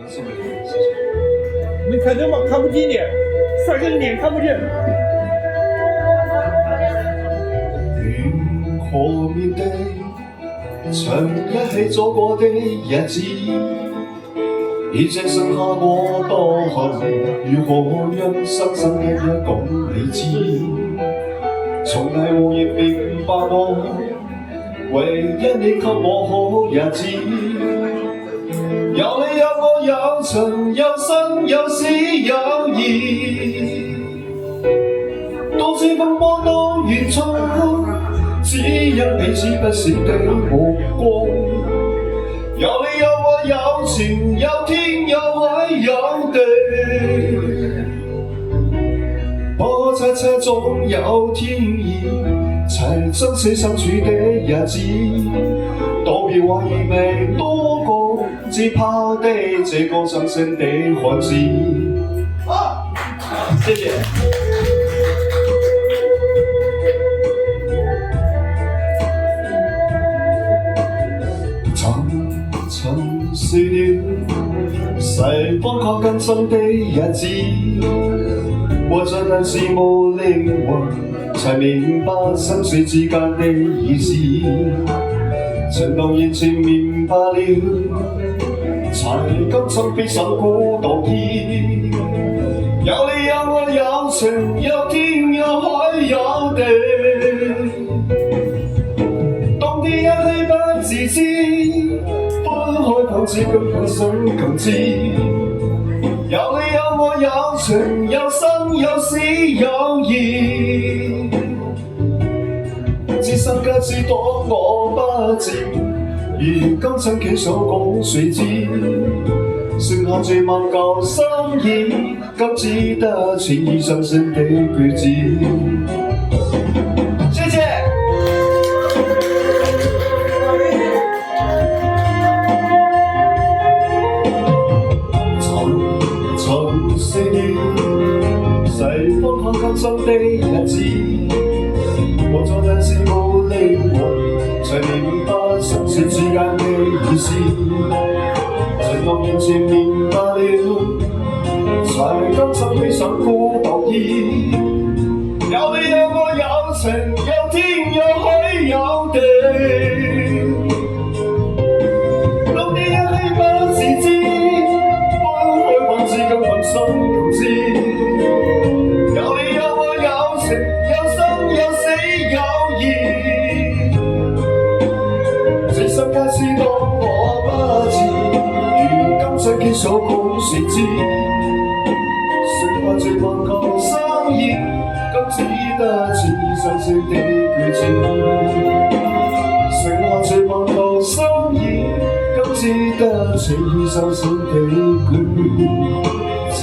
送给你们，谢谢。你看着嘛，看不见脸，帅哥的脸看不见。愿可面地唱一起走過的日子，已這剩下我多後，如何讓深深一一講你知？從來無言明白我，唯一你給我好日子。有你有我有情有生有死有義，都知風波都遠衝，只因彼此不捨的目光。有你有我有情有天有海有地，我猜猜總有天意，才珍惜相處的日子。道別話意味多過，只怕的這個深深的漢字。謝謝。沉睡了，西方靠近深的日子，我真的是無靈魂，才明白生死之間的意思。情到眼前明白了，才甘心披上孤獨衣。有你有我有情有天有海有地，當天一起不自知，分開後只根本想更知。有你有我有情有生有死有義，只生皆知多我不知，如今親企手講誰知？剩下這萬舊心意，今只得情意深深的句子。謝謝。沉睡了，西方看更深的日子，我昨日是無靈魂，才明白生死之間的意思。情到眼前明白了，才甘心披上孤獨衣。有你有我有情有天有海有地，當天一起不自知，分開往至今渾身更知。有你有我有情有生有死有義，這生皆知當我不知，如今相見所講誰知？剩下這萬舊生意，今只得情意深深的句子。剩下這萬舊生意，今只得情意深深的句子。